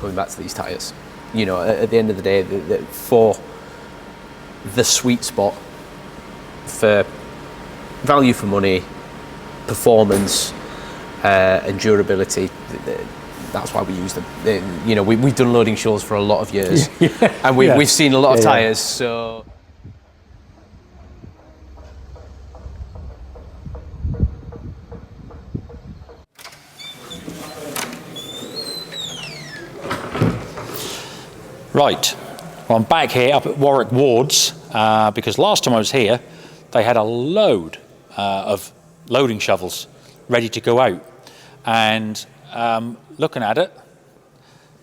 coming back to these tyres. You know, at the end of the day, for the sweet spot for value for money, performance, and durability, that's why we use them. You know, we've done loading shows for a lot of years, and we've seen a lot of tyres. So. Right, well, I'm back here up at Warwick Wards because last time I was here they had a load of loading shovels ready to go out, and looking at it,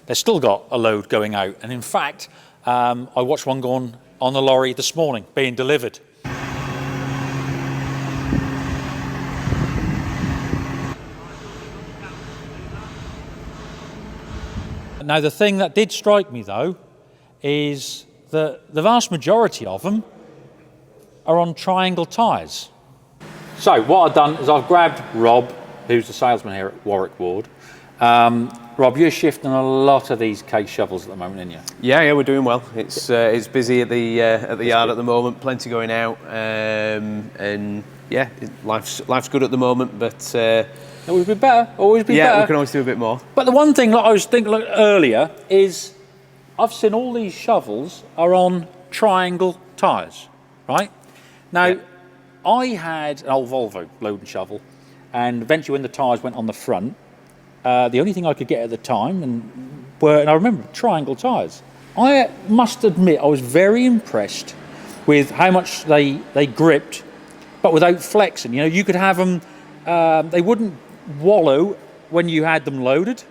they've still got a load going out, and in fact I watched one going on the lorry this morning being delivered. Now, the thing that did strike me, though, is that the vast majority of them are on triangle tyres. So what I've done is I've grabbed Rob, who's the salesman here at Warwick Ward. Rob, you're shifting a lot of these case shovels at the moment, aren't you? Yeah, we're doing well. It's busy at the yard at the moment. Plenty going out, and yeah, life's good at the moment, but. Always be better, always be better. Yeah, we can always do a bit more. But the one thing that I was thinking earlier is I've seen all these shovels are on triangle tyres, right? Now, I had an old Volvo load and shovel, and eventually when the tyres went on the front, the only thing I could get at the time and I remember triangle tyres. I must admit I was very impressed with how much they gripped, but without flexing. You know, you could have them, they wouldn't wallow when you had them loaded,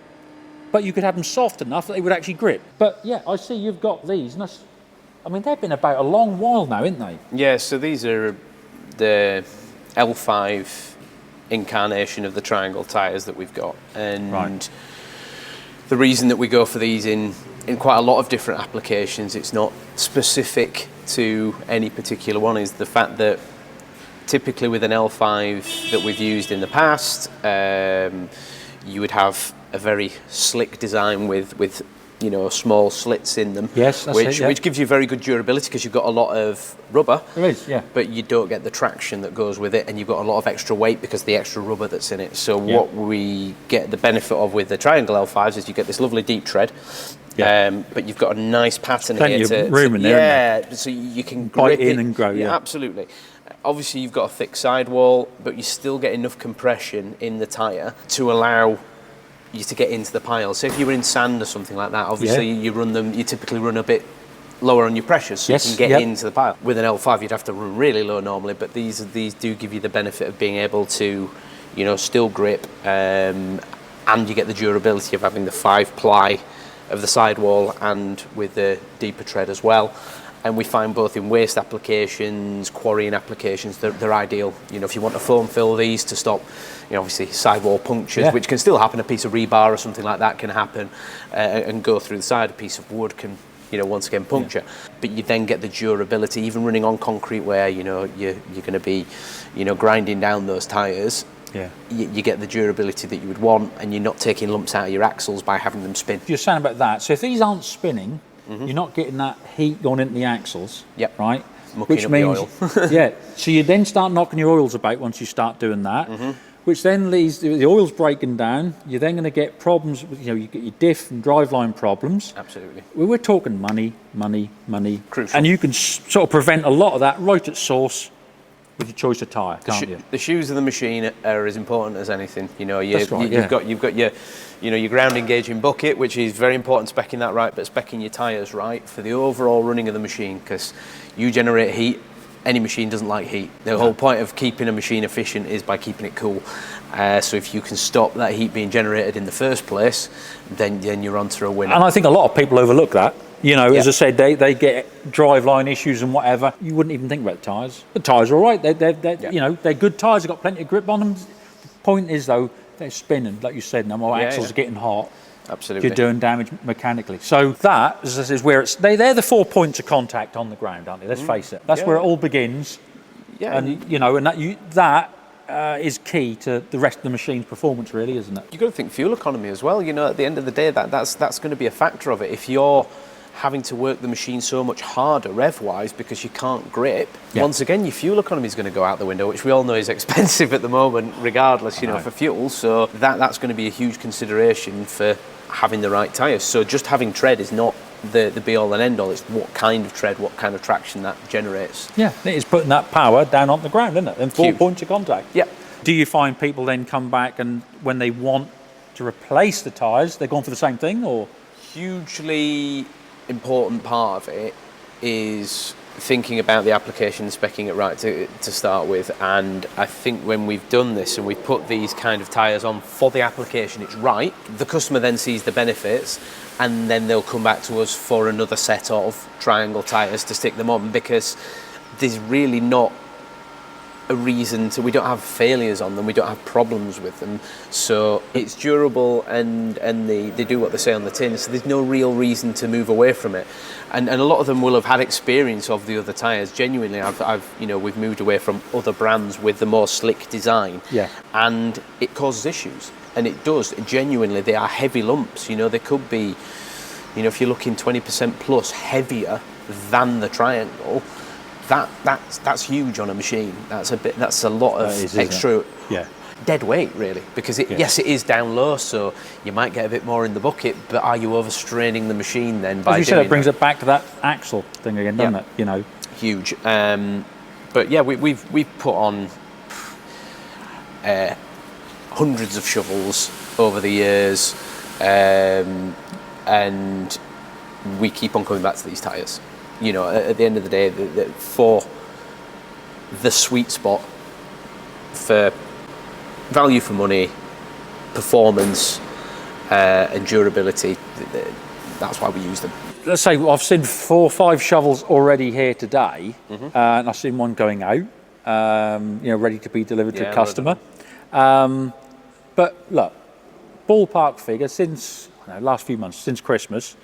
but you could have them soft enough that they would actually grip. But yeah, I see you've got these, and I mean, they've been about a long while now, haven't they? Yeah, so these are the L5 incarnation of the triangle tyres that we've got, and the reason that we go for these in quite a lot of different applications, it's not specific to any particular one, is the fact that typically with an L5 that we've used in the past, you would have a very slick design with you know, small slits in them. Yes, that's which gives you very good durability because you've got a lot of rubber. There is, yeah. But you don't get the traction that goes with it, and you've got a lot of extra weight because of the extra rubber that's in it. So what we get the benefit of with the triangle L5s is you get this lovely deep tread. But you've got a nice pattern Plenty here of room in there. Yeah, so you can bite grip in it. and grow. Yeah, absolutely. Obviously, you've got a thick sidewall, but you still get enough compression in the tyre to allow you to get into the pile. So if you were in sand or something like that, obviously you typically run a bit lower on your pressures, so you can get into the pile. With an L5, you'd have to run really low normally, but these do give you the benefit of being able to, you know, still grip, and you get the durability of having the 5-ply of the sidewall and with the deeper tread as well. And we find both in waste applications, quarrying applications, they're ideal. You know, if you want to foam fill these to stop, you know, obviously sidewall punctures, which can still happen, a piece of rebar or something like that can happen and go through the side, a piece of wood can, you know, once again puncture. But you then get the durability, even running on concrete where, you know, you're going to be, you know, grinding down those tyres. You get the durability that you would want, and you're not taking lumps out of your axles by having them spin. You're saying about that, so if these aren't spinning, you're not getting that heat going into the axles, right? Mucking which up means, the oil. so you then start knocking your oils about once you start doing that, which then leads, the oil's breaking down, you're then going to get problems, you know, you get your diff and driveline problems. Absolutely. We're talking money. Crucial. And you can sort of prevent a lot of that right at source with your choice of tyre, can't you? The shoes of the machine are as important as anything. You know, That's right, you've got your, you know, your ground engaging bucket, which is very important, specking that right, but specking your tyres right for the overall running of the machine, because you generate heat. Any machine doesn't like heat. The whole point of keeping a machine efficient is by keeping it cool. So if you can stop that heat being generated in the first place, then you're onto a winner. And I think a lot of people overlook that. You know, as I said, they get driveline issues and whatever. You wouldn't even think about the tyres. The tyres are all right. They're you know, they're good tyres. They've got plenty of grip on them. The point is, though, they're spinning, like you said. Now my axles are getting hot. Absolutely. You're doing damage mechanically. So that is where they're the 4 points of contact on the ground, aren't they? Let's face it. That's where it all begins. Yeah. And you know, and that is key to the rest of the machine's performance, really, isn't it? You've got to think fuel economy as well. You know, at the end of the day, that's going to be a factor of it. If you're having to work the machine so much harder rev-wise because you can't grip, once again, your fuel economy is going to go out the window, which we all know is expensive at the moment, regardless, for fuel. So that's going to be a huge consideration for having the right tyres. So just having tread is not the be-all and end-all. It's what kind of tread, what kind of traction that generates. Yeah, it is putting that power down on the ground, isn't it? And 4 points of contact. Yeah. Do you find people then come back and when they want to replace the tyres, they're going for the same thing, or? Hugely important part of it is thinking about the application and speccing it right to start with. And I think when we've done this and we've put these kind of tyres on for the application, it's right. The customer then sees the benefits and then they'll come back to us for another set of triangle tyres to stick them on, because there's really not a reason to, we don't have failures on them, we don't have problems with them, so it's durable and they do what they say on the tin, so there's no real reason to move away from it. And a lot of them will have had experience of the other tyres. Genuinely, we've moved away from other brands with the more slick design, and it causes issues, and it does. Genuinely, they are heavy lumps. They could be, if you're looking 20% plus heavier than the triangle. That's huge on a machine. That's a lot of extra dead weight, really, because yes, it is down low, so you might get a bit more in the bucket, but are you overstraining the machine then by doing that? As you said, it brings it back to that axle thing again, doesn't it? Huge. But yeah, we've put on hundreds of shovels over the years, and we keep on coming back to these tyres. At the end of the day, for the sweet spot for value for money, performance, and durability, that's why we use them. Let's say I've seen 4 or 5 shovels already here today, and I've seen one going out, ready to be delivered to a customer. But look, ballpark figure, since last few months, since Christmas,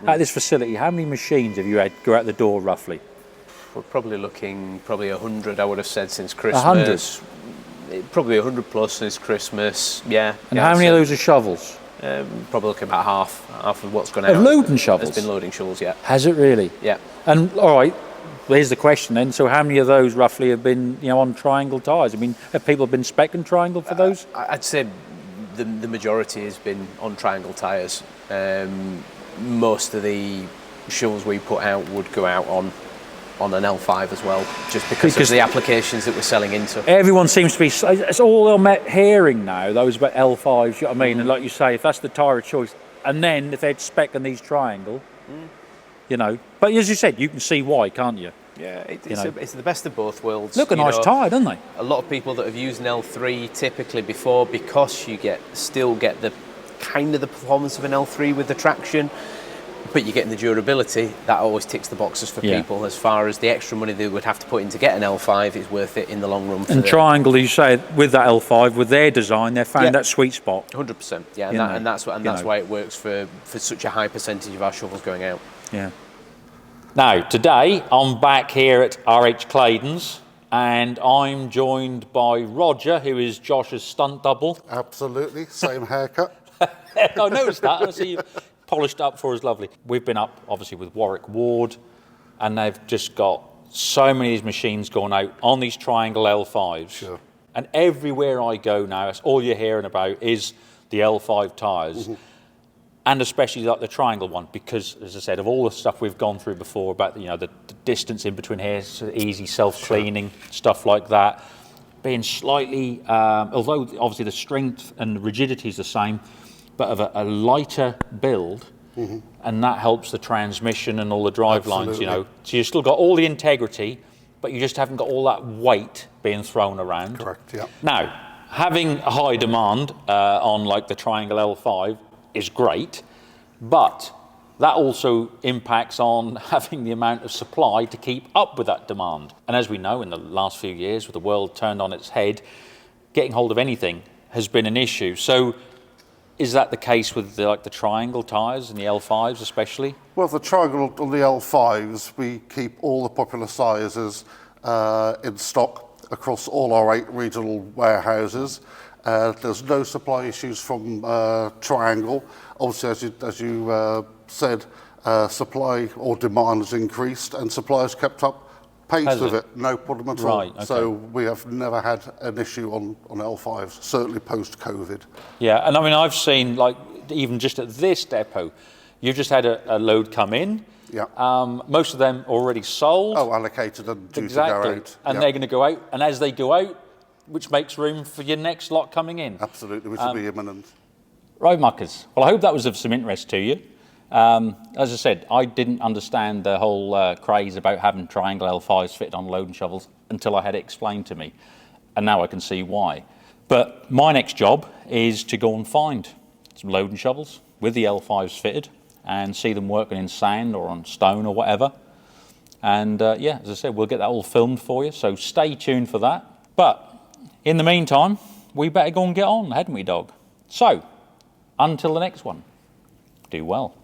at this facility, how many machines have you had go out the door roughly? We're probably looking 100, I would have said, since Christmas. 100? Probably 100 plus since Christmas, yeah. And how many of those are shovels? Probably looking about half of what's gone out. Loading shovels? Has been loading shovels, yeah. Has it really? Yeah. And all right, here's the question then. So how many of those roughly have been on triangle tyres? I mean, have people been spec'ing triangle for those? I'd say the majority has been on triangle tyres. Most of the shovels we put out would go out on an L5 as well, just because of the applications that we're selling into. Everyone seems to be, it's all I'm hearing now, those about L5s, you know what I mean? And like you say, if that's the tyre of choice, and then if they're spec'ing these triangle, but as you said, you can see why, can't you? Yeah, it's the best of both worlds. Look, a nice tyre, don't they? A lot of people that have used an L3 typically before, because you still get the kind of the performance of an L3 with the traction, but you're getting the durability. That always ticks the boxes for people. As far as the extra money they would have to put in to get an L5 is worth it in the long run. And triangle, you say, with that L5, with their design, they've found that sweet spot. 100%, yeah, and that's why it works for such a high percentage of our shovels going out. Yeah. Now, today I'm back here at RH Claydon's, and I'm joined by Roger, who is Josh's stunt double. Absolutely, same haircut. I noticed that. I see you polished up for us, lovely. We've been up, obviously, with Warwick Ward, and they've just got so many of these machines going out on these triangle L5s. Sure. And everywhere I go now, that's all you're hearing about is the L5 tyres. And especially like the triangle one, because, as I said, of all the stuff we've gone through before about the distance in between here, so easy self-cleaning, stuff like that, being slightly, although obviously the strength and rigidity is the same, but of a lighter build, and that helps the transmission and all the drive lines, So you've still got all the integrity, but you just haven't got all that weight being thrown around. Correct, yeah. Now, having a high demand on like the Triangle L5 is great, but that also impacts on having the amount of supply to keep up with that demand. And as we know, in the last few years, with the world turned on its head, getting hold of anything has been an issue. So is that the case with the triangle tyres and the L5s especially? Well, the triangle on the L5s, we keep all the popular sizes in stock, across all our 8 regional warehouses. There's no supply issues from Triangle. Obviously, as you said, supply or demand has increased and supply has kept up pace with it. No problem at all. Right, okay. So we have never had an issue on L5s, certainly post-COVID. Yeah, and I mean, I've seen, like, even just at this depot, you've just had a load come in. Yeah. Most of them already sold. Oh, allocated and due exactly. to go out. And they're going to go out, and as they go out, which makes room for your next lot coming in. Absolutely, which will be imminent. Right, muckers. Well, I hope that was of some interest to you. As I said, I didn't understand the whole craze about having triangle L5s fitted on loading shovels until I had it explained to me, and now I can see why. But my next job is to go and find some loading shovels with the L5s fitted and see them working in sand or on stone or whatever. And yeah, as I said, we'll get that all filmed for you, so stay tuned for that. But in the meantime, we better go and get on, hadn't we, dog? So, until the next one, do well.